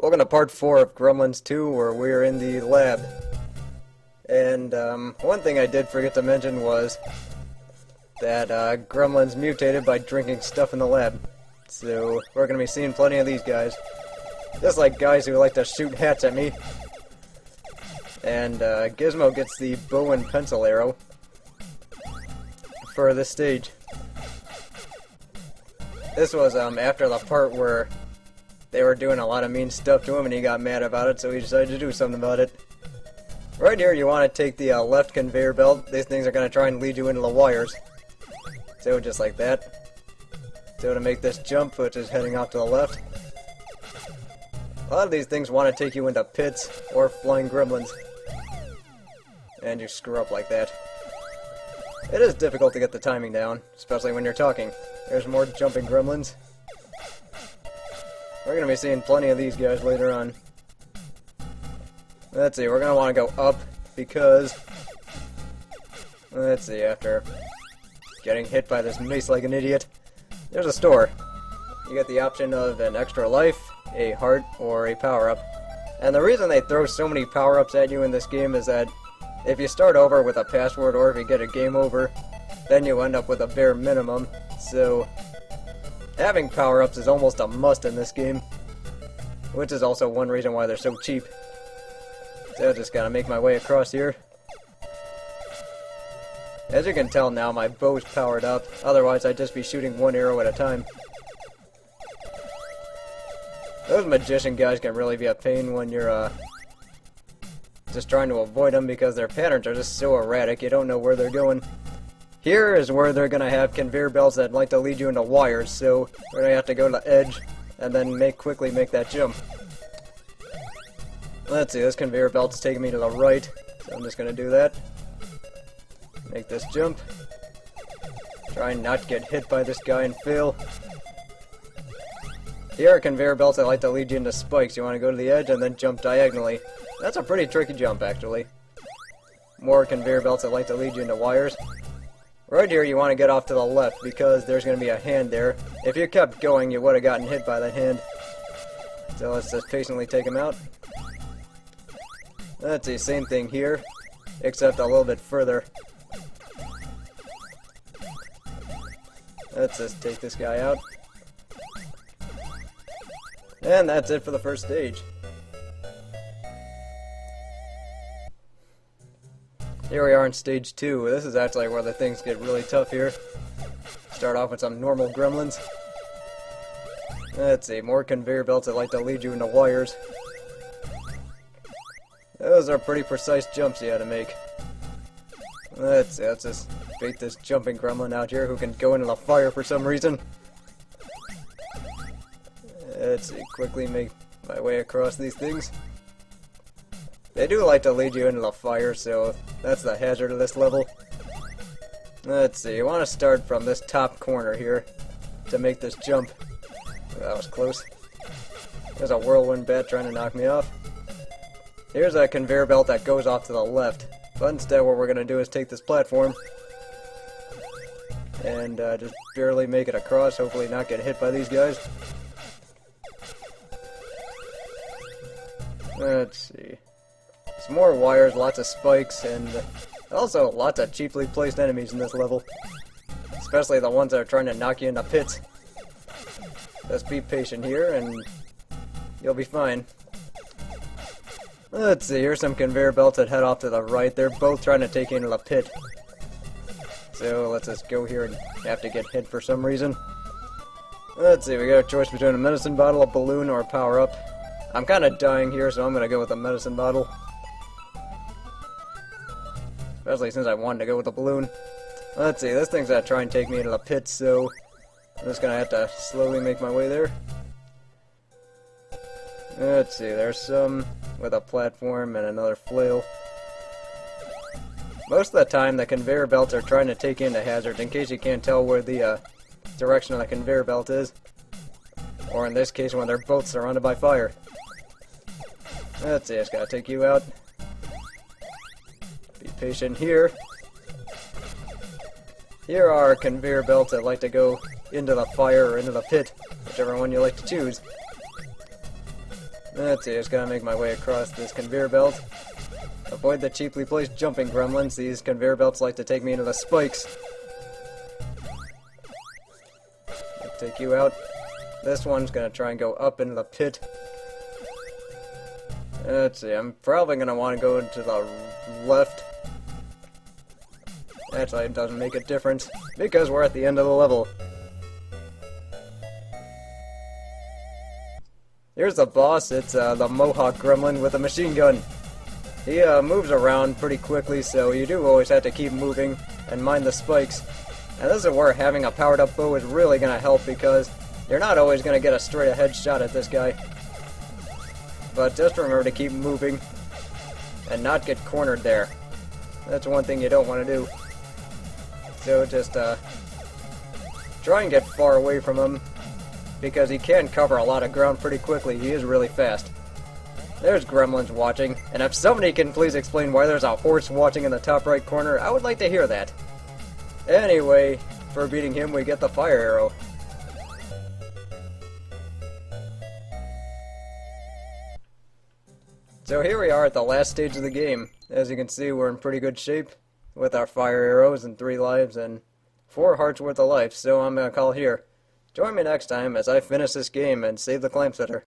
Welcome to part 4 of Gremlins 2, where we're in the lab. And, one thing I did forget to mention was that, Gremlins mutated by drinking stuff in the lab. So, we're gonna be seeing plenty of these guys. Just like guys who like to shoot hats at me. And, Gizmo gets the bow and pencil arrow for this stage. This was, after the part where they were doing a lot of mean stuff to him and he got mad about it, so he decided to do something about it. Right here, you want to take the left conveyor belt. These things are going to try and lead you into the wires. So just like that. So to make this jump, which is heading off to the left. A lot of these things want to take you into pits or flying gremlins. And you screw up like that. It is difficult to get the timing down, especially when you're talking. There's more jumping gremlins. We're going to be seeing plenty of these guys later on. Let's see, we're going to want to go up because... Let's see, after getting hit by this mace like an idiot, there's a store. You get the option of an extra life, a heart, or a power-up. And the reason they throw so many power-ups at you in this game is that if you start over with a password or if you get a game over, then you end up with a bare minimum. So having power-ups is almost a must in this game, which is also one reason why they're so cheap. So I just gotta make my way across here. As you can tell now, my bow's powered up, otherwise I'd just be shooting one arrow at a time. Those magician guys can really be a pain when you're just trying to avoid them because their patterns are just so erratic, you don't know where they're going. Here is where they're going to have conveyor belts that like to lead you into wires, so we're going to have to go to the edge and then quickly make that jump. Let's see, this conveyor belt's taking me to the right, so I'm just going to do that. Make this jump. Try and not get hit by this guy and fail. Here are conveyor belts that like to lead you into spikes. You want to go to the edge and then jump diagonally. That's a pretty tricky jump, actually. More conveyor belts that like to lead you into wires. Right here, you want to get off to the left, because there's going to be a hand there. If you kept going, you would have gotten hit by that hand. So let's just patiently take him out. Let's see, same thing here, except a little bit further. Let's just take this guy out. And that's it for the first stage. Here we are in stage 2. This is actually where the things get really tough here. Start off with some normal gremlins. Let's see, more conveyor belts that like to lead you into wires. Those are pretty precise jumps you had to make. Let's see, let's just bait this jumping gremlin out here who can go into the fire for some reason. Let's see, quickly make my way across these things. They do like to lead you into the fire, so that's the hazard of this level. Let's see, you want to start from this top corner here to make this jump. That was close. There's a whirlwind bat trying to knock me off. Here's a conveyor belt that goes off to the left. But instead what we're going to do is take this platform and just barely make it across, hopefully not get hit by these guys. Let's see. Some more wires, lots of spikes, and also lots of cheaply placed enemies in this level. Especially the ones that are trying to knock you into pits. Just be patient here and you'll be fine. Let's see, here's some conveyor belts that head off to the right. They're both trying to take you into the pit. So let's just go here and have to get hit for some reason. Let's see, we got a choice between a medicine bottle, a balloon, or a power-up. I'm kind of dying here, so I'm going to go with a medicine bottle. Especially since I wanted to go with the balloon. Let's see, this thing's gonna try and take me into the pit, so I'm just gonna have to slowly make my way there. Let's see, there's some with a platform and another flail. Most of the time, the conveyor belts are trying to take you into hazards, in case you can't tell where the direction of the conveyor belt is. Or in this case, when they're both surrounded by fire. Let's see, I just gotta take you out. Be patient here. Here are conveyor belts that like to go into the fire or into the pit, whichever one you like to choose. Let's see, just gotta make my way across this conveyor belt. Avoid the cheaply placed jumping gremlins. These conveyor belts like to take me into the spikes. I'll take you out. This one's gonna try and go up into the pit. Let's see, I'm probably gonna want to go into the left. Actually, it doesn't make a difference, because we're at the end of the level. Here's the boss. It's the Mohawk Gremlin with a machine gun. He moves around pretty quickly, so you do always have to keep moving and mind the spikes. And this is where having a powered-up bow is really going to help, because you're not always going to get a straight-ahead shot at this guy. But just remember to keep moving and not get cornered there. That's one thing you don't want to do. So just try and get far away from him, because he can cover a lot of ground pretty quickly. He is really fast. There's Gremlins watching, and if somebody can please explain why there's a horse watching in the top right corner, I would like to hear that. Anyway, for beating him, we get the fire arrow. So here we are at the last stage of the game. As you can see, we're in pretty good shape with our fire arrows and 3 lives and 4 hearts worth of life, so I'm going to call it here. Join me next time as I finish this game and save the clam setter.